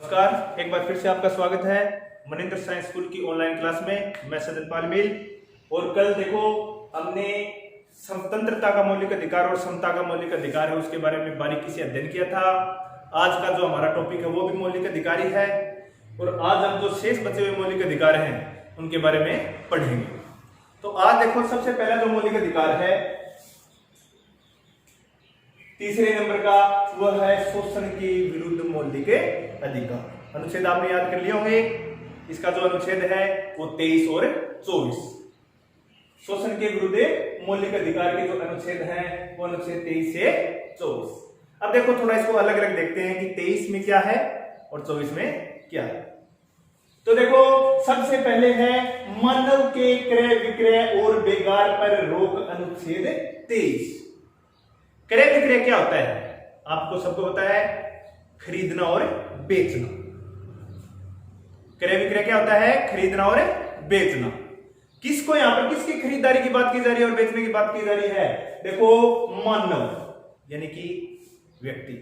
नमस्कार, एक बार फिर से आपका स्वागत है मनिंदर साइंस स्कूल की ऑनलाइन क्लास में। मैं सदनपाल मिल। और कल देखो हमने स्वतंत्रता का मौलिक अधिकार और समता का मौलिक अधिकार है उसके बारे में बारीकी से अध्ययन किया था। आज का जो हमारा टॉपिक है वो भी मौलिक अधिकार ही है और आज हम जो शेष बचे हुए मौलिक अधिकार हैं उनके बारे में पढ़ेंगे। तो आज देखो सबसे पहला जो मौलिक अधिकार है तीसरे नंबर का वह है शोषण के विरुद्ध मौलिक अधिकार। अनुच्छेद आपने याद कर लिए होंगे। इसका जो अनुच्छेद है वो 23 और 24। शोषण के विरुद्ध मौलिक अधिकार के जो अनुच्छेद हैं वो अनुच्छेद 23 से 24। अब देखो थोड़ा इसको अलग अलग देखते हैं कि 23 में क्या है और 24 में क्या है। तो देखो सबसे पहले है मानव के क्रय विक्रय और बेगार पर रोक, अनुच्छेद 23। क्रय विक्रय क्या होता है आपको सबको पता है, खरीदना और बेचना। क्रय विक्रय क्या होता है, खरीदना और बेचना। किसको यहां पर किसकी खरीदारी की बात की जा रही है और बेचने की बात की जा रही है? देखो मानव यानी कि व्यक्ति।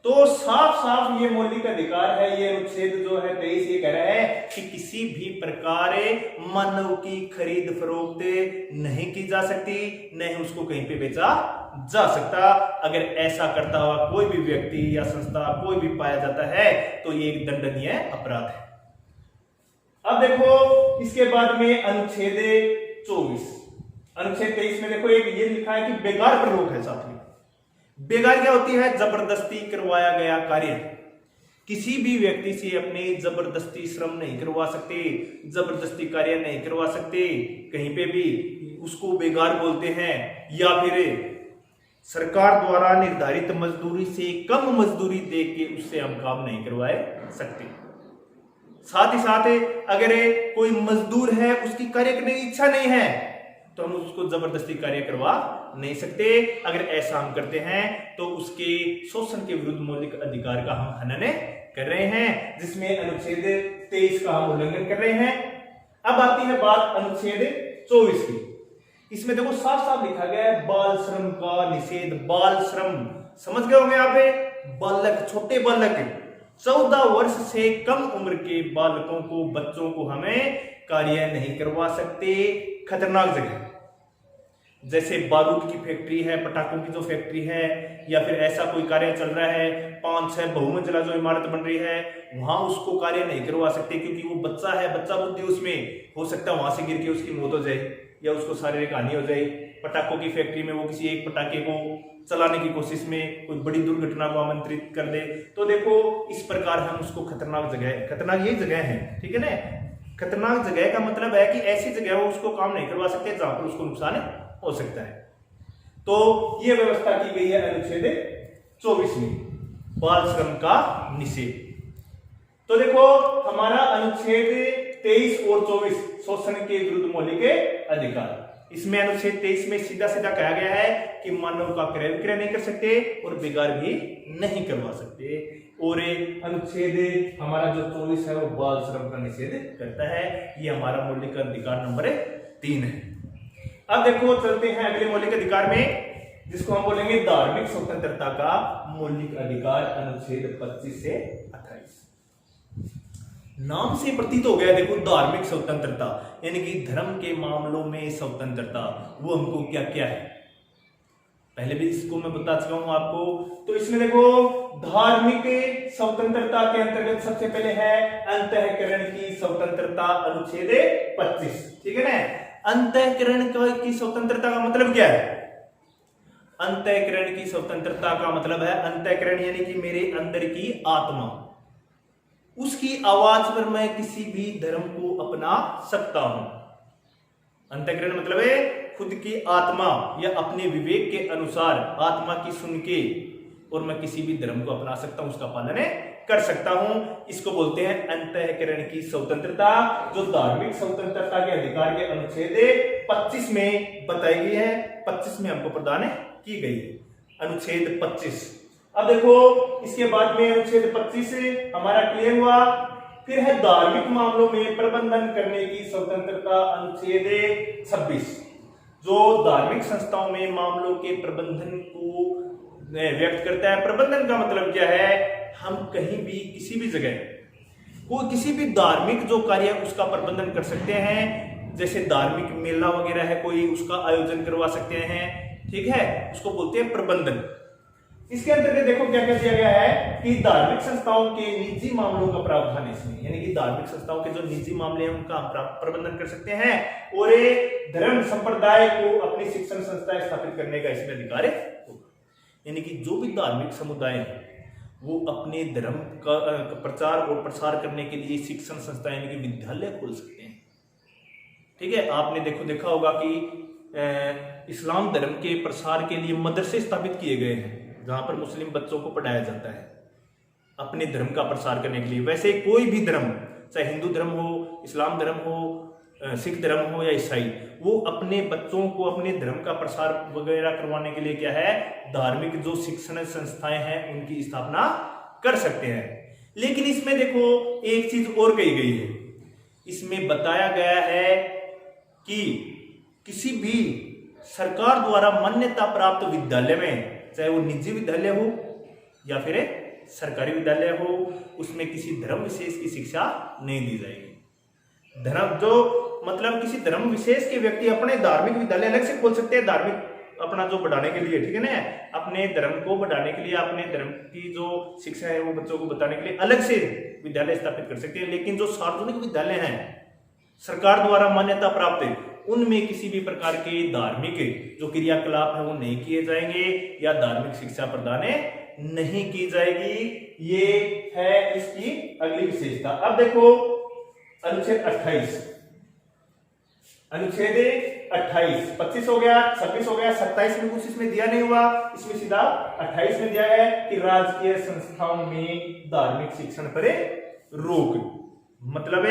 तो साफ साफ ये मौलिक अधिकार है, ये अनुच्छेद जो है 23 ये कह रहा है कि किसी भी प्रकार मानव की खरीद फरोख्त नहीं की जा सकती, नहीं उसको कहीं पे बेचा जा सकता। अगर ऐसा करता हुआ कोई भी व्यक्ति या संस्था कोई भी पाया जाता है तो ये एक दंडनीय अपराध है। अब देखो इसके बाद में अनुच्छेद 24। अनुच्छेद 23 में देखो एक ये लिखा है कि बेगार पर रोक है। साथ में बेगार क्या होती है? जबरदस्ती करवाया गया कार्य। किसी भी व्यक्ति से अपने जबरदस्ती श्रम नहीं करवा सकते, जबरदस्ती कार्य नहीं करवा सकते, कहीं पे भी उसको बेगार बोलते हैं। या फिर सरकार द्वारा निर्धारित मजदूरी से कम मजदूरी दे के उससे हम काम नहीं करवाए सकते। साथ ही साथ अगर कोई मजदूर है उसकी कार्य करने की इच्छा नहीं है तो हम उसको जबरदस्ती कार्य करवा नहीं सकते। अगर ऐसा हम करते हैं तो उसके शोषण के विरुद्ध मौलिक अधिकार का हम हनन कर रहे हैं, जिसमें अनुच्छेद 23 का हम उल्लंघन कर रहे हैं। अब आती है बात अनुच्छेद 24 की। इसमें देखो साफ साफ लिखा गया है बाल श्रम का निषेध। बाल श्रम समझ गए होंगे आप? बालक, छोटे बालक, 14 वर्ष से कम उम्र के बालकों को, बच्चों को हमें कार्य नहीं करवा सकते। खतरनाक जगह जैसे बारूद की फैक्ट्री है, पटाखों की जो फैक्ट्री है, या फिर ऐसा कोई कार्य चल रहा है, 5-6 बहुमंजिला जो इमारत बन रही है, वहां उसको कार्य नहीं करवा सकते क्योंकि वो बच्चा है, बच्चा बुद्धि उसमें हो सकता है वहां से गिर के उसकी मौत हो जाए या उसको शारीरिक हानि हो जाए। पटाखों की फैक्ट्री में वो किसी एक पटाखे को चलाने की कोशिश में कोई बड़ी दुर्घटना को आमंत्रित कर दे तो देखो इस प्रकार हम उसको खतरनाक जगह, खतरनाक ये जगह है, ठीक है ना। खतरनाक जगह का मतलब है कि ऐसी जगह वो उसको काम नहीं करवा सकते जहां पर उसको नुकसान हो सकता है। तो ये व्यवस्था की गई है अनुच्छेद 24 में, बाल श्रम का निषेध। तो देखो हमारा अनुच्छेद 23 और 24 शोषण के विरुद्ध मौलिक अधिकार। इसमें अनुच्छेद 23 में सीधा सीधा कहा गया है कि मानव का क्रय विक्रय नहीं कर सकते और बेगार भी नहीं करवा सकते। और अनुच्छेद हमारा जो 24 है वो बाल श्रम का निषेध करता है। ये हमारा मौलिक अधिकार नंबर 3 है। अब देखो चलते हैं अगले मौलिक अधिकार में, जिसको हम बोलेंगे धार्मिक स्वतंत्रता का मौलिक अधिकार, अनुच्छेद 25 से 28। नाम से प्रतीत हो गया देखो धार्मिक स्वतंत्रता यानी कि धर्म के मामलों में स्वतंत्रता, वो हमको क्या क्या है पहले भी इसको मैं बता चुका हूं आपको। तो इसमें देखो धार्मिक स्वतंत्रता के अंतर्गत सबसे पहले है अंतःकरण की स्वतंत्रता, अनुच्छेद 25, ठीक है ना। अंतःकरण की स्वतंत्रता का मतलब क्या है? अंतःकरण की स्वतंत्रता का मतलब है, अंतःकरण यानी कि मेरे अंदर की आत्मा, उसकी आवाज पर मैं किसी भी धर्म को अपना सकता हूं। अंतःकरण मतलब है खुद की आत्मा या अपने विवेक के अनुसार आत्मा की सुन के और मैं किसी भी धर्म को अपना सकता हूं, उसका पालन कर सकता हूं। इसको बोलते हैं अंतःकरण की स्वतंत्रता, जो धार्मिक स्वतंत्रता के अधिकार के अनुच्छेद 25 में बताई गई है, 25 में हमको प्रदान की गई है, अनुच्छेद 25। अब देखो इसके बाद में अनुच्छेद 25 हमारा क्लियर हुआ। फिर है धार्मिक मामलों में प्रबंधन करने की स्वतंत्रता, अनुच्छेद 26, जो धार्मिक संस्थाओं में मामलों के प्रबंधन को व्यक्त करता है। प्रबंधन का मतलब क्या है, हम कहीं भी किसी भी जगह कोई किसी भी धार्मिक जो कार्य है उसका प्रबंधन कर सकते हैं। जैसे धार्मिक मेला वगैरह है कोई, उसका आयोजन करवा सकते हैं, ठीक है, उसको बोलते हैं प्रबंधन। इसके अंतर्गत देखो क्या क्या दिया गया है कि धार्मिक संस्थाओं के निजी मामलों का प्रावधान है इसमें, यानी कि धार्मिक संस्थाओं के जो निजी मामले हैं उनका प्रबंधन कर सकते हैं। और धर्म संप्रदाय को अपनी शिक्षण संस्थाएं स्थापित करने का इसमें अधिकार है, यानी कि जो भी धार्मिक समुदाय है वो अपने धर्म का प्रचार और प्रसार करने के लिए शिक्षण संस्थाएं यानी कि विद्यालय खोल सकते हैं। ठीक है, आपने देखा होगा कि इस्लाम धर्म के प्रसार के लिए मदरसे स्थापित किए गए हैं जहां पर मुस्लिम बच्चों को पढ़ाया जाता है अपने धर्म का प्रसार करने के लिए। वैसे कोई भी धर्म, चाहे हिंदू धर्म हो, इस्लाम धर्म हो, सिख धर्म हो या ईसाई, वो अपने बच्चों को अपने धर्म का प्रसार वगैरह करवाने के लिए क्या है, धार्मिक जो शिक्षण संस्थाएं हैं उनकी स्थापना कर सकते हैं। लेकिन इसमें देखो एक चीज और कही गई है, इसमें बताया गया है कि किसी भी सरकार द्वारा मान्यता प्राप्त विद्यालय में, चाहे वो निजी विद्यालय हो या फिर सरकारी विद्यालय हो, उसमें किसी धर्म विशेष की शिक्षा नहीं दी जाएगी। धर्म जो मतलब किसी धर्म विशेष के व्यक्ति अपने धार्मिक विद्यालय अलग से खोल सकते हैं, धार्मिक अपना जो बढ़ाने के लिए, ठीक है ना, अपने धर्म को बढ़ाने के लिए, अपने धर्म की जो शिक्षा है वो बच्चों को बताने के लिए अलग से विद्यालय स्थापित कर सकते हैं। लेकिन जो सार्वजनिक विद्यालय हैं सरकार द्वारा मान्यता प्राप्त है, उनमें किसी भी प्रकार के धार्मिक जो क्रियाकलाप है वो नहीं किए जाएंगे या धार्मिक शिक्षा प्रदान नहीं की जाएगी। ये है इसकी अगली विशेषता। अब देखो अनुच्छेद 28, अनुच्छेद 28, 25 हो गया, 26 हो गया, 27 में कुछ इसमें दिया नहीं हुआ, इसमें सीधा 28 में दिया है कि राजकीय संस्थाओं में धार्मिक शिक्षण पर रोक। मतलब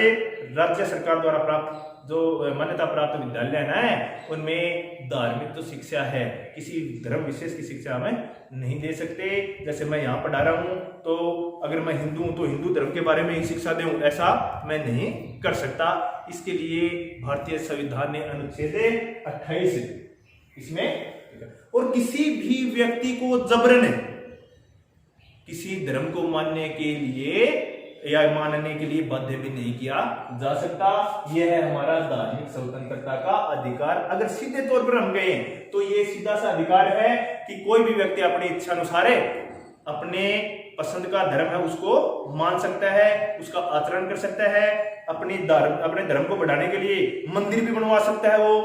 राज्य सरकार द्वारा प्राप्त जो मान्यता प्राप्त विद्यालय है उनमें धार्मिक जो शिक्षा है किसी धर्म विशेष की शिक्षा हमें नहीं दे सकते। जैसे मैं यहाँ पढ़ा रहा हूँ तो अगर मैं हिंदू हूँ तो हिंदू धर्म के बारे में ही शिक्षा दूं, ऐसा मैं नहीं कर सकता। इसके लिए भारतीय संविधान ने अनुच्छेद 28 इसमें, और किसी भी व्यक्ति को जबरन किसी धर्म को मानने के लिए या मानने के लिए बाध्य भी नहीं किया जा सकता। यह है हमारा धार्मिक स्वतंत्रता का अधिकार। अगर सीधे तौर पर हम गए तो ये सीधा सा अधिकार है कि कोई भी व्यक्ति अपनी इच्छा अनुसार अपने पसंद का धर्म है उसको मान सकता है, उसका आचरण कर सकता है, अपने धर्म को बढ़ाने के लिए मंदिर भी बनवा सकता है वो,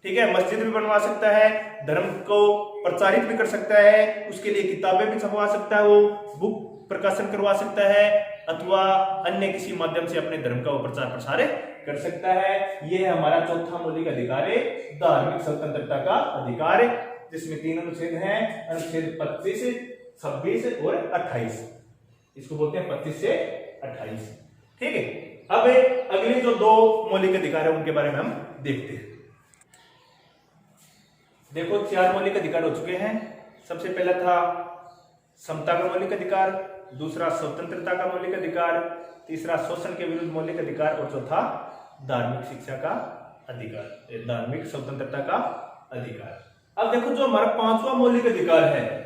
ठीक है, मस्जिद भी बनवा सकता है, धर्म को प्रचारित भी कर सकता है, उसके लिए किताबें भी छपवा सकता है, वो बुक प्रकाशन करवा सकता है, अथवा अन्य किसी माध्यम से अपने धर्म का प्रचार प्रसार कर सकता है। यह हमारा चौथा मौलिक अधिकार है, धार्मिक स्वतंत्रता का अधिकार, जिसमें 3 अनुच्छेद हैं, अनुच्छेद 25, 26 और 28। इसको बोलते हैं 25 से 28। ठीक है, अब अगले जो 2 मौलिक अधिकार है उनके बारे में हम देखते हैं। देखो 4 मौलिक अधिकार हो चुके हैं। सबसे पहला था समता का मौलिक अधिकार, दूसरा स्वतंत्रता का मौलिक अधिकार, तीसरा शोषण के विरुद्ध मौलिक अधिकार और चौथा धार्मिक शिक्षा का अधिकार, धार्मिक स्वतंत्रता का अधिकार। अब देखो जो हमारा 5वां मौलिक अधिकार है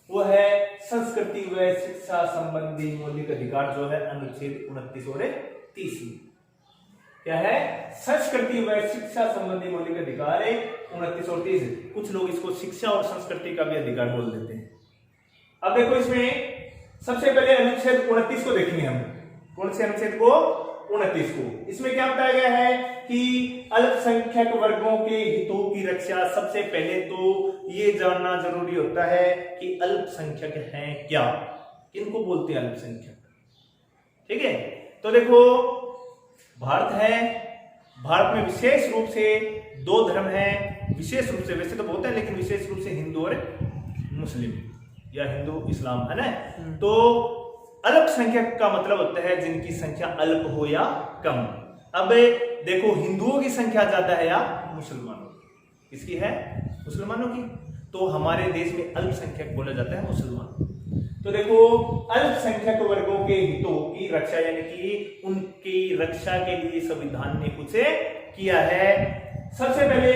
वो है संस्कृति व शिक्षा संबंधी मौलिक अधिकार, जो है अनुच्छेद 29 और 30। क्या है? संस्कृति व शिक्षा संबंधी मौलिक अधिकार 29 और 30। कुछ लोग इसको शिक्षा और संस्कृति का भी अधिकार बोल देते हैं। अब देखो इसमें सबसे पहले अनुच्छेद 29 को देखेंगे हम। कौन से अनुच्छेद को? 29 को। इसमें क्या बताया गया है कि अल्पसंख्यक वर्गों के हितों की रक्षा। सबसे पहले तो ये जानना जरूरी होता है कि अल्पसंख्यक हैं क्या, किनको बोलते हैं अल्पसंख्यक। ठीक है, तो देखो भारत है, भारत में विशेष रूप से 2 धर्म हैं, विशेष रूप से, वैसे तो बहुत है लेकिन विशेष रूप से हिंदू और मुस्लिम या हिंदू इस्लाम, है ना। तो अल्पसंख्यक का मतलब होता है जिनकी संख्या अल्प हो या कम। अब देखो हिंदुओं की संख्या ज्यादा है या मुसलमानों की? किसकी है? मुसलमानों की। तो हमारे देश में अल्पसंख्यक बोला जाता है मुसलमान। तो देखो अल्पसंख्यक वर्गों के हितों की रक्षा, यानी कि उनकी रक्षा के लिए संविधान ने कुछ किया है। सबसे पहले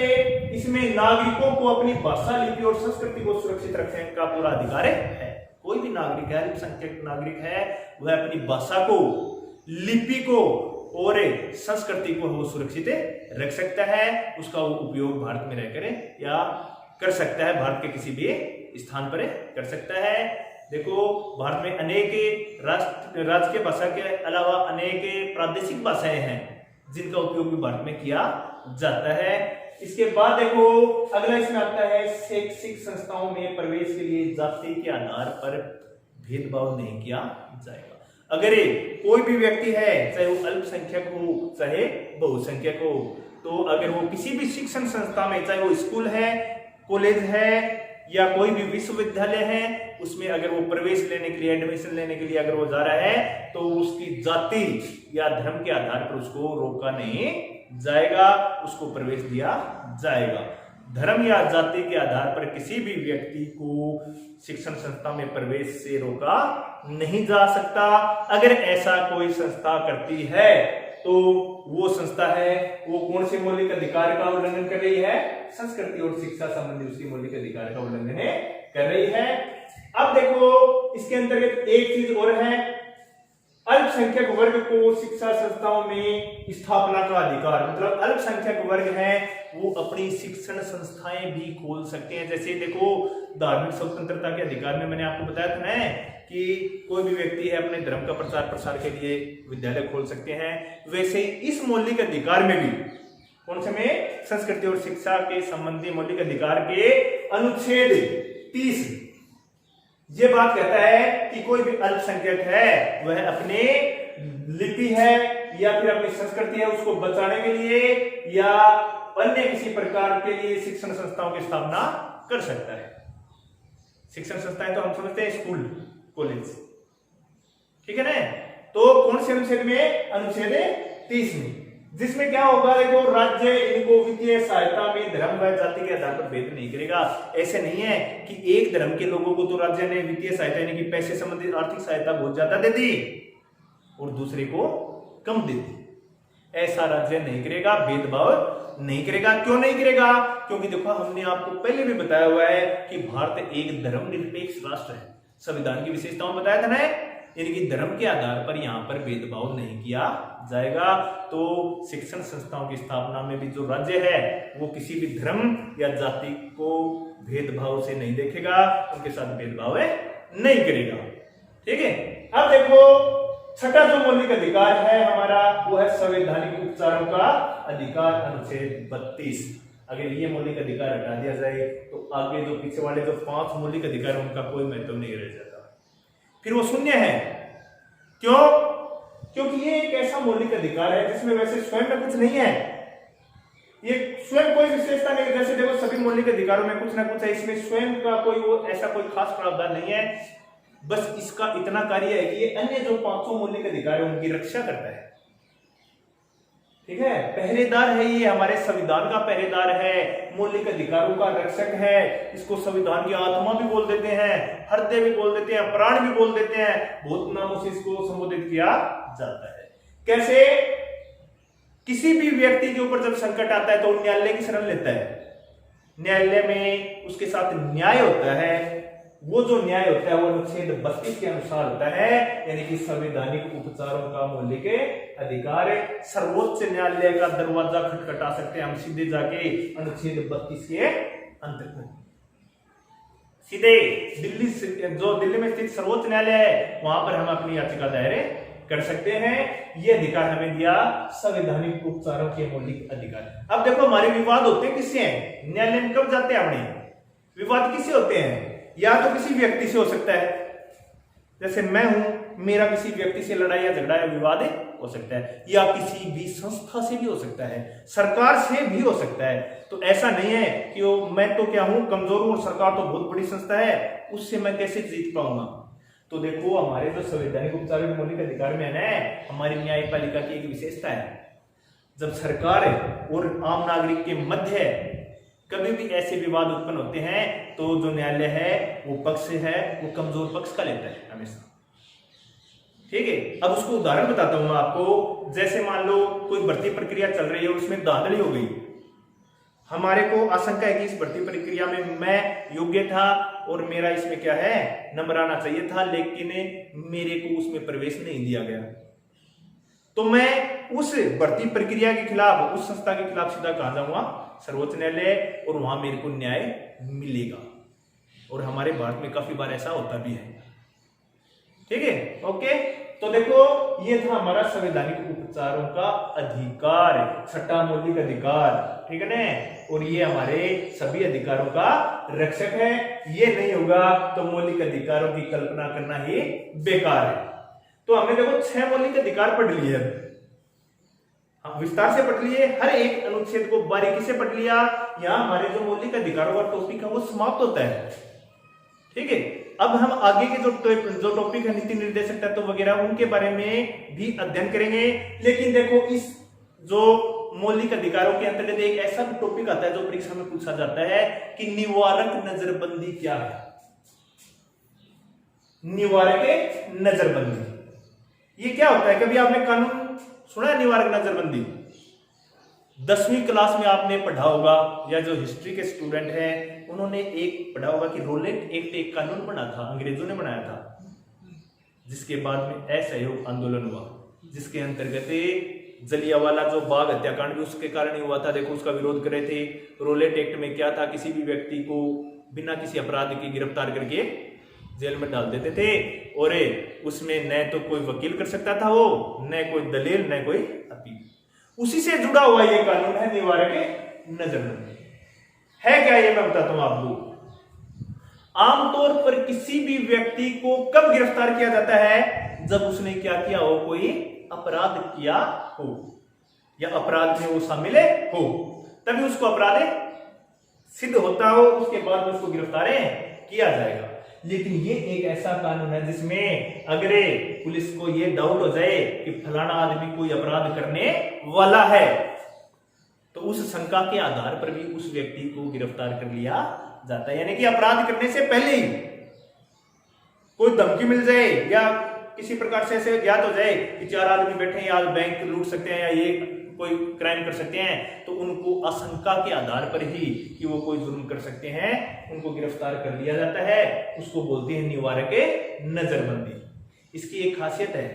इसमें नागरिकों को अपनी भाषा, लिपि और संस्कृति को सुरक्षित रखने का पूरा अधिकार है। कोई भी नागरिक है, अल्पसंख्यक नागरिक है, वह अपनी भाषा को, लिपि को और संस्कृति को वो सुरक्षित रख सकता है। उसका वो उपयोग भारत में रहकर या कर सकता है, भारत के किसी भी स्थान पर कर सकता है। देखो, भारत में अनेक राजकीय भाषा के अलावा अनेक प्रादेशिक भाषाएं हैं जिनका उपयोग भी भारत में किया जाता है। इसके बाद देखो, अगला इसमें आता है शैक्षिक संस्थाओं में प्रवेश के लिए जाति के आधार पर भेदभाव नहीं किया जाएगा। अगर कोई भी व्यक्ति है, चाहे वो अल्पसंख्यक हो चाहे बहुसंख्यक हो, तो अगर वो किसी भी शिक्षण संस्था में, चाहे वो स्कूल है, कॉलेज है या कोई भी विश्वविद्यालय है, उसमें अगर वो प्रवेश लेने के लिए, एडमिशन लेने के लिए अगर वो जा रहा है, तो उसकी जाति या धर्म के आधार पर उसको रोका नहीं जाएगा, उसको प्रवेश दिया जाएगा। धर्म या जाति के आधार पर किसी भी व्यक्ति को शिक्षण संस्था में प्रवेश से रोका नहीं जा सकता। अगर ऐसा कोई संस्था करती है तो वो संस्था है, वो कौन से मौलिक अधिकार का उल्लंघन कर रही है? संस्कृति और शिक्षा संबंधी उसकी मौलिक अधिकार का उल्लंघन कर रही है। अब देखो, इसके अंतर्गत एक चीज और है, अल्पसंख्यक वर्ग को शिक्षा संस्थाओं में स्थापना का अधिकार। मतलब अल्पसंख्यक वर्ग है वो अपनी शिक्षण संस्थाएं भी खोल सकते हैं। जैसे देखो, धार्मिक स्वतंत्रता के अधिकार में मैंने आपको बताया था ना कि कोई भी व्यक्ति है अपने धर्म का प्रचार प्रसार के लिए विद्यालय खोल सकते हैं, वैसे ही इस मौलिक अधिकार में भी, कौन से में? संस्कृति और शिक्षा के संबंधी मौलिक अधिकार के अनुच्छेद 30 ये बात कहता है कि कोई भी अल्पसंख्यक है वह अपने लिपि है या फिर अपनी संस्कृति है उसको बचाने के लिए या अन्य किसी प्रकार के लिए शिक्षण संस्थाओं की स्थापना कर सकता है। शिक्षण संस्थाएं तो हम समझते हैं स्कूल, कॉलेज, ठीक है ना? तो कौन से अनुच्छेद में? अनुच्छेद 30 में, जिसमें क्या होगा? देखो, राज्य इनको वित्तीय सहायता में धर्म व जाति के आधार पर भेद नहीं करेगा। ऐसे नहीं है कि एक धर्म के लोगों को तो राज्य ने वित्तीय सहायता यानी कि पैसे संबंधित आर्थिक सहायता बहुत ज्यादा दे दी और दूसरे को कम दे दी। ऐसा राज्य नहीं करेगा, भेदभाव नहीं करेगा। क्यों नहीं करेगा? क्योंकि देखो, हमने आपको पहले भी बताया हुआ है कि भारत एक धर्मनिरपेक्ष राष्ट्र है। संविधान की विशेषताओं बताया था ना, यानी कि धर्म के आधार पर यहाँ पर भेदभाव नहीं किया जाएगा। तो शिक्षण संस्थाओं की स्थापना में भी जो राज्य है वो किसी भी धर्म या जाति को भेदभाव से नहीं देखेगा, उनके साथ भेदभाव नहीं करेगा। ठीक है। अब देखो, छठा जो मौलिक अधिकार है हमारा वो है संवैधानिक उपचारों का अधिकार, अनुच्छेद 32। अगर ये मौलिक अधिकार हटा दिया जाए तो आगे जो पीछे वाले जो 5 मौलिक अधिकार है उनका कोई महत्व नहीं रह जाता, फिर वो शून्य है। क्यों? क्योंकि ये एक ऐसा मौलिक अधिकार है जिसमें वैसे स्वयं में कुछ नहीं है, ये स्वयं कोई विशेषता नहीं है। जैसे देखो, सभी मौलिक अधिकारों में कुछ ना कुछ है, इसमें स्वयं का कोई वो ऐसा कोई खास प्रावधान नहीं है। बस इसका इतना कार्य है कि ये अन्य जो 500 मौलिक अधिकार है उनकी रक्षा करता है। ठीक है, पहरेदार है, ये हमारे संविधान का पहरेदार है, मौलिक अधिकारों का रक्षक है। इसको संविधान की आत्मा भी बोल देते हैं, हृदय भी बोल देते हैं, प्राण भी बोल देते हैं, बहुत नामों से इसको संबोधित किया जाता है। कैसे? किसी भी व्यक्ति के ऊपर जब संकट आता है तो न्यायालय की शरण लेता है, न्यायालय में उसके साथ न्याय होता है। वो जो न्याय होता है वो अनुच्छेद 32 के अनुसार होता है, यानी कि संवैधानिक उपचारों का मौलिक अधिकार। सर्वोच्च न्यायालय का दरवाजा खटखटा सकते हैं हम सीधे जाके अनुच्छेद 32 के अंतर्गत, सीधे दिल्ली जो दिल्ली में स्थित सर्वोच्च न्यायालय है वहां पर हम अपनी याचिका दायर कर सकते हैं। ये अधिकार हमें दिया संवैधानिक उपचारों के मौलिक अधिकार। अब देखो, हमारे विवाद होते हैं किससे हैं? न्यायालय में कब जाते हैं? अपने विवाद किससे होते हैं? या तो किसी व्यक्ति से हो सकता है, जैसे मैं हूं, मेरा किसी व्यक्ति से लड़ाई या झगड़ा या विवाद हो सकता है, या किसी भी संस्था से भी हो सकता है, सरकार से भी हो सकता है। तो ऐसा नहीं है कि वो मैं तो क्या हूं, कमजोर हूं और सरकार तो बहुत बड़ी संस्था है, उससे मैं कैसे जीत पाऊंगा। तो देखो, हमारे जो संवैधानिक उपचार के मौलिक अधिकार में है ना, हमारी न्यायपालिका की एक विशेषता है, जब सरकार और आम नागरिक के मध्य कभी भी ऐसे विवाद उत्पन्न होते हैं तो जो न्यायालय है वो पक्ष है वो कमजोर पक्ष का लेता है हमेशा। ठीक है, अब उसको उदाहरण बताता हूं मैं आपको। जैसे मान लो कोई भर्ती प्रक्रिया चल रही है, उसमें धांधली हो गई, हमारे को आशंका है कि इस भर्ती प्रक्रिया में मैं योग्य था और मेरा इसमें क्या है नंबर आना चाहिए था, लेकिन मेरे को उसमें प्रवेश नहीं दिया गया, तो मैं उस भर्ती प्रक्रिया के खिलाफ, उस संस्था के खिलाफ सीधा कहां जाऊंगा, सर्वोच्च न्यायालय, और वहां मेरे को न्याय मिलेगा। और हमारे भारत में काफी बार ऐसा होता भी है। ठीक है, ओके। तो देखो ये था हमारा संवैधानिक उपचारों का अधिकार, छठा मौलिक अधिकार, ठीक है ना। और ये हमारे सभी अधिकारों का रक्षक है। ये नहीं होगा तो मौलिक अधिकारों की कल्पना करना ही बेकार है। तो हमने देखो 6 मौलिक अधिकार पढ़ लिए, हम विस्तार से पढ़ लिए, हर एक अनुच्छेद को बारीकी से पढ़ लिया। यहां हमारे जो मौलिक अधिकारों का टॉपिक है वो समाप्त होता है। ठीक है, अब हम आगे के जो टॉपिक है नीति निर्देशक तत्व वगैरह उनके बारे में भी अध्ययन करेंगे। लेकिन देखो इस जो मौलिक अधिकारों के अंतर्गत एक ऐसा भी टॉपिक आता है जो परीक्षा में पूछा जाता है कि निवारक नजरबंदी क्या है। निवारक नजरबंदी ये क्या होता है? कभी आपने कानून सुना है निवारक नजरबंदी? 10वीं क्लास में आपने पढ़ा होगा, या जो हिस्ट्री के स्टूडेंट हैं उन्होंने एक पढ़ा होगा कि रोलेट एक्ट एक कानून बना था, अंग्रेजों ने बनाया था, जिसके बाद में असहयोग आंदोलन हुआ, जिसके अंतर्गत जलियांवाला जो बाग हत्याकांड भी उसके कारण ही हुआ था। देखो उसका विरोध कर रहे थे। रोलेट एक्ट में क्या था, किसी भी व्यक्ति को बिना किसी अपराध के गिरफ्तार करके जेल में डाल देते थे, और उसमें न तो कोई वकील कर सकता था वो, न कोई दलील, न कोई अपील। उसी से जुड़ा हुआ ये कानून है निवारक नजरबंदी। है क्या ये मैं बताता हूं आप लोग। आमतौर पर किसी भी व्यक्ति को कब गिरफ्तार किया जाता है? जब उसने क्या किया हो, कोई अपराध किया हो या अपराध में वो शामिल हो, तभी उसको अपराध सिद्ध होता हो, उसके बाद उसको गिरफ्तार किया जाएगा। लेकिन ये एक ऐसा कानून है जिसमें अगर पुलिस को ये डाउट हो जाए कि फलाना आदमी कोई अपराध करने वाला है, तो उस शंका के आधार पर भी उस व्यक्ति को गिरफ्तार कर लिया जाता है। यानी कि अपराध करने से पहले ही कोई धमकी मिल जाए या किसी प्रकार से ऐसे ज्ञात हो जाए कि 4 आदमी बैठे हैं, आज बैंक लूट सकते हैं या ये कोई क्राइम कर सकते हैं, तो उनको आशंका के आधार पर ही कि वो कोई जुर्म कर सकते हैं, उनको गिरफ्तार कर लिया जाता है। उसको बोलते हैं निवारक नजरबंदी। इसकी एक खासियत है,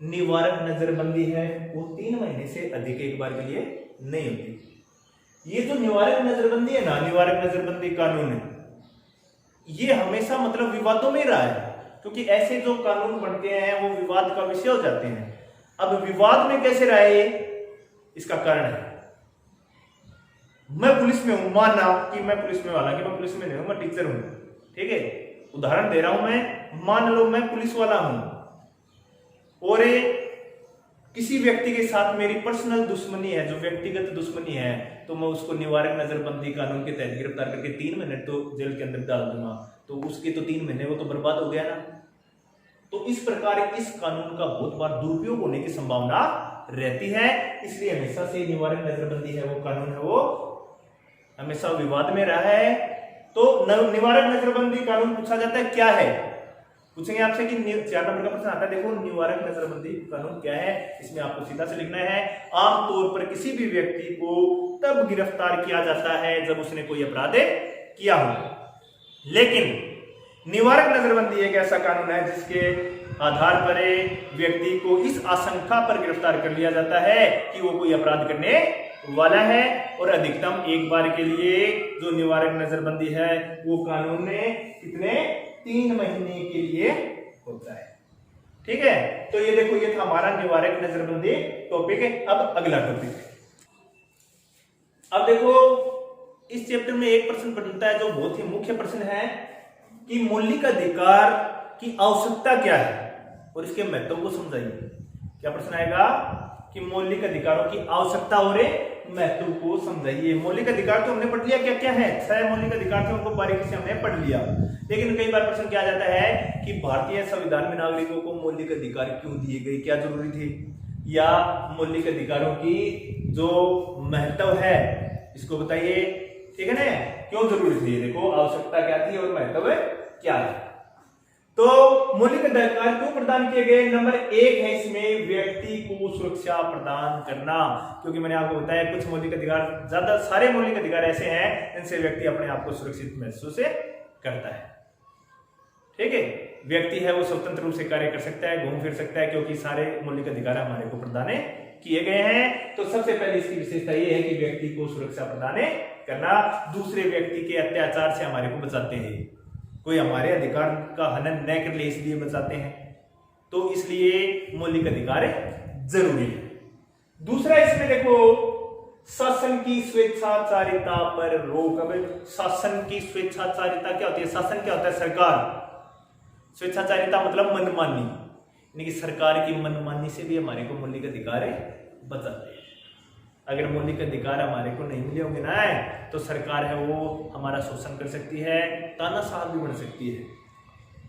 निवारक नजरबंदी है वो 3 महीने से अधिक एक बार के लिए नहीं होती। ये जो निवारक नजरबंदी है ना, निवारक नजरबंदी कानून है, ये हमेशा मतलब विवादों में रहा है, क्योंकि ऐसे जो कानून बनते हैं वो विवाद का विषय हो जाते हैं। अब विवाद में कैसे रहा है, इसका कारण है, मैं पुलिस में हूं, माना कि मैं पुलिस में, वाला कि मैं पुलिस में नहीं हूं, मैं टीचर हूं, ठीक है, उदाहरण दे रहा हूं मैं, मान लो मैं पुलिस वाला हूं और किसी व्यक्ति के साथ मेरी पर्सनल दुश्मनी है, जो व्यक्तिगत दुश्मनी है, तो मैं उसको निवारक नजरबंदी कानून के तहत गिरफ्तार करके 3 महीने तो जेल के अंदर डाल दूंगा, तो उसके तो 3 महीने वो तो बर्बाद हो गया ना। तो इस प्रकार इस कानून का बहुत बार दुरुपयोग होने की संभावना रहती है, इसलिए हमेशा से निवारक नजरबंदी है वो कानून है वो हमेशा विवाद में रहा है। तो निवारक नजरबंदी कानून पूछा जाता है क्या है, पूछेंगे आपसे कि 4 नंबर का प्रश्न आता है। देखो निवारक नजरबंदी कानून क्या है, इसमें आपको सीधा से लिखना है, आमतौर पर किसी भी व्यक्ति को तब गिरफ्तार किया जाता है जब उसने कोई अपराध किया हो। लेकिन निवारक नजरबंदी एक ऐसा कानून है जिसके आधार पर व्यक्ति को इस आशंका पर गिरफ्तार कर लिया जाता है कि वो कोई अपराध करने वाला है, और अधिकतम एक बार के लिए जो निवारक नजरबंदी है वो कानून में कितने 3 महीने के लिए होता है। ठीक है, तो ये देखो ये था हमारा निवारक नजरबंदी टॉपिक है। अब अगला टॉपिक, अब देखो इस चैप्टर में एक प्रश्न बनता है जो बहुत ही मुख्य प्रश्न है कि मौलिक अधिकार की आवश्यकता क्या है और इसके महत्व को समझाइए। क्या प्रश्न आएगा कि मौलिक अधिकारों की आवश्यकता और महत्व को समझाइए। मौलिक अधिकार तो हमने पढ़ लिया क्या क्या है, 6 मौलिक अधिकार थे, उनको बारीकी से हमने पढ़ लिया। लेकिन कई बार प्रश्न क्या आ जाता है कि भारतीय संविधान में नागरिकों को मौलिक अधिकार क्यों दिए गए, क्या जरूरी थे, या मौलिक अधिकारों की जो महत्व है इसको बताइए। ठीक है ना, क्यों जरूरी थी, देखो आवश्यकता क्या थी और महत्व क्या है। तो मौलिक अधिकार क्यों प्रदान किए गए? नंबर 1 है इसमें व्यक्ति को सुरक्षा प्रदान करना, क्योंकि मैंने आपको बताया कुछ मौलिक अधिकार, ज्यादा सारे मौलिक अधिकार ऐसे हैं जिनसे व्यक्ति अपने आप को सुरक्षित महसूस करता है। ठीक है, व्यक्ति है वो स्वतंत्र रूप से कार्य कर सकता है, घूम फिर सकता है, क्योंकि सारे मौलिक अधिकार हमारे को प्रदान किए गए हैं। तो सबसे पहले इसकी विशेषता ये है कि व्यक्ति को सुरक्षा प्रदान करना, दूसरे व्यक्ति के अत्याचार से हमारे को बचाते हैं, कोई हमारे अधिकार का हनन न कर ले इसलिए बचाते हैं, तो इसलिए मौलिक अधिकार जरूरी है। दूसरा इसमें देखो, शासन की स्वेच्छाचारिता पर रोक। अब शासन की स्वेच्छाचारिता क्या होती है? शासन क्या होता है? सरकार। स्वेच्छाचारिता मतलब मनमानी, यानी कि सरकार की मनमानी से भी हमारे को मौलिक अधिकार बचाते हैं। अगर मौलिक अधिकार हमारे को नहीं मिले होंगे ना, तो सरकार है वो हमारा शोषण कर सकती है, तानाशाह भी बन सकती है।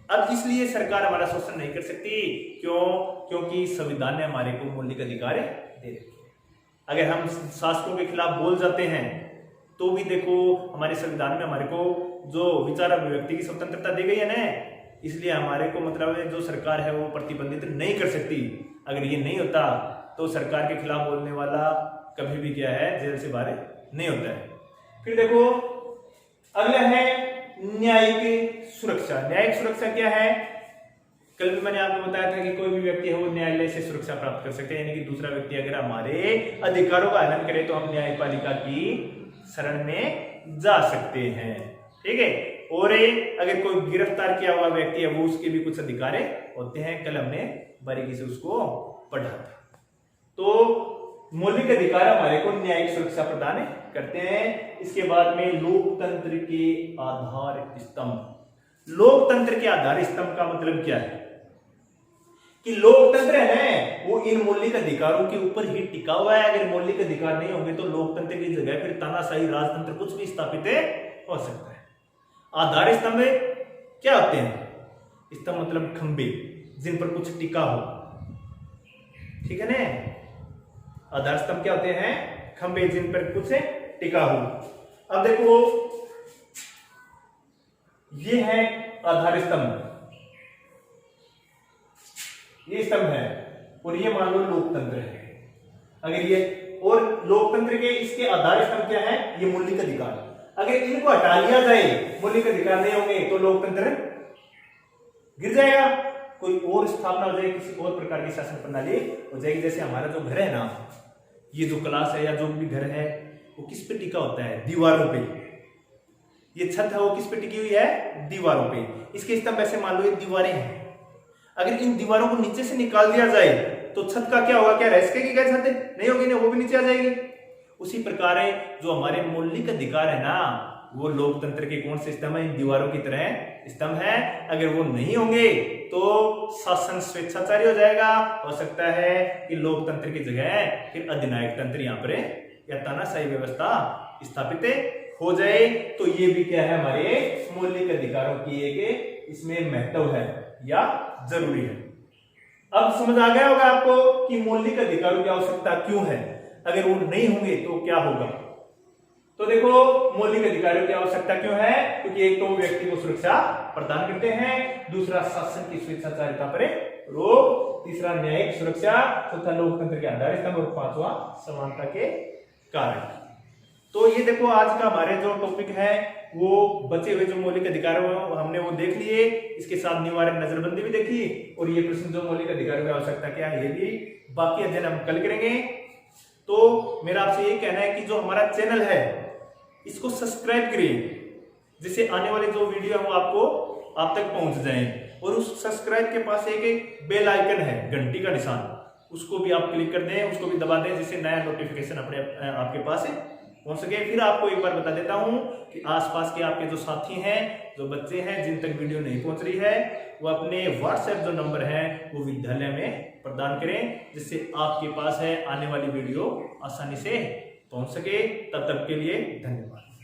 अब इसलिए सरकार हमारा शोषण नहीं कर सकती, क्यों? क्योंकि संविधान ने हमारे को मौलिक अधिकार दे रखे हैं। अगर हम शासकों के खिलाफ बोल जाते हैं तो भी देखो हमारे संविधान में हमारे को जो विचार अभिव्यक्ति की स्वतंत्रता दी गई है ना, इसलिए हमारे को मतलब जो सरकार है वो प्रतिबंधित नहीं कर सकती। अगर ये नहीं होता तो सरकार के खिलाफ बोलने वाला कभी भी क्या है, जेल से बाहर नहीं होता है। फिर देखो अगला है न्यायिक सुरक्षा। न्यायिक सुरक्षा क्या है? कल भी मैंने आपको बताया था कि कोई भी व्यक्ति है वो न्यायालय से सुरक्षा प्राप्त कर सकते हैं, यानी कि दूसरा व्यक्ति अगर हमारे अधिकारों का हनन करे तो हम न्यायपालिका की शरण में जा सकते हैं। ठीक है, और अगर कोई गिरफ्तार किया हुआ व्यक्ति है वो उसके भी कुछ अधिकार होते हैं, कल हमने बारीकी से उसको पढ़ा था। तो मौलिक अधिकार हमारे को न्यायिक सुरक्षा प्रदान करते हैं। इसके बाद में लोकतंत्र के आधार स्तंभ। लोकतंत्र के आधार स्तंभ का मतलब क्या है? कि लोकतंत्र है वो इन मौलिक अधिकारों के ऊपर ही टिका हुआ है। अगर मौलिक अधिकार नहीं होंगे तो लोकतंत्र की जगह फिर तानाशाही राजतंत्र कुछ भी स्थापित हो सकता है। आधार स्तंभ क्या होते हैं? स्तंभ मतलब खंबे जिन पर कुछ टिका हो, ठीक है ना। आधार स्तंभ क्या होते हैं? खंबे जिन पर कुछ टिका हो। अब देखो ये है आधार स्तंभ, ये स्तंभ है, और ये मान लो लोकतंत्र है। अगर ये और लोकतंत्र के इसके आधार स्तंभ क्या है? ये मौलिक अधिकार। अगर इनको हटा लिया जाए, मौलिक अधिकार नहीं होंगे तो लोकतंत्र गिर जाएगा, कोई और स्थापना हो जाएगी, किसी और प्रकार की शासन प्रणाली हो जाएगी। जैसे हमारा जो घर है ना, ये जो क्लास है या जो भी घर है वो किस पे टिका होता है? दीवारों पे। ये छत है वो किस पे टिकी हुई है? दीवारों पे। इसके स्तंभ ऐसे मान लो ये दीवारें हैं, अगर इन दीवारों को नीचे से निकाल दिया जाए तो छत का क्या होगा? क्या रह सकेगी क्या छत? नहीं होगी ना, वो भी नीचे आ जाएगी। उसी प्रकार है जो हमारे मौलिक अधिकार है ना, वो लोकतंत्र के कौन से स्तंभ है? इन दीवारों की तरह स्तंभ है। अगर वो नहीं होंगे तो शासन स्वेच्छाचारी हो जाएगा। हो सकता है कि लोकतंत्र की जगह फिर अधिनायक तंत्र यहाँ पर या तानाशाही व्यवस्था स्थापित हो जाए। तो ये भी क्या है? हमारे मौलिक अधिकारों की एक इसमें महत्व है या जरूरी है। अब समझ आ गया होगा आपको कि मौलिक अधिकारों की आवश्यकता क्यों है। अगर वो नहीं होंगे तो क्या होगा? तो देखो मौलिक अधिकारों की आवश्यकता क्यों है? क्योंकि एक तो व्यक्ति को सुरक्षा प्रदान करते हैं, दूसरा शासन की स्वेच्छाचारिता पर रोक, तीसरा न्यायिक सुरक्षा, चौथा लोकतंत्र के आधार स्तंभ, और पांचवा समानता के कारण। तो ये देखो आज का हमारे जो टॉपिक है वो बचे हुए जो मौलिक अधिकार हमने वो देख लिए, इसके साथ निवारक नजरबंदी भी देखी, और ये प्रश्न जो मौलिक अधिकारों की आवश्यकता क्या है ये भी, बाकी अध्ययन हम कल करेंगे। तो मेरा आपसे ये कहना है कि जो हमारा चैनल है इसको सब्सक्राइब करिए, जिससे आने वाले जो वीडियो है वो आपको आप तक पहुंच जाए। और उस सब्सक्राइब के पास एक बेल आइकन है, घंटी का निशान, उसको भी आप क्लिक कर दें, उसको भी दबा दें, जिससे नया नोटिफिकेशन अपने आपके पास पहुंच सके। फिर आपको एक बार बता देता हूं कि आसपास के आपके जो साथी हैं, जो बच्चे हैं जिन तक वीडियो नहीं पहुंच रही है, वो अपने व्हाट्सएप जो नंबर है वो विद्यालय में प्रदान करें, जिससे आपके पास है आने वाली वीडियो आसानी से पहुंच सके। तब तक के लिए धन्यवाद।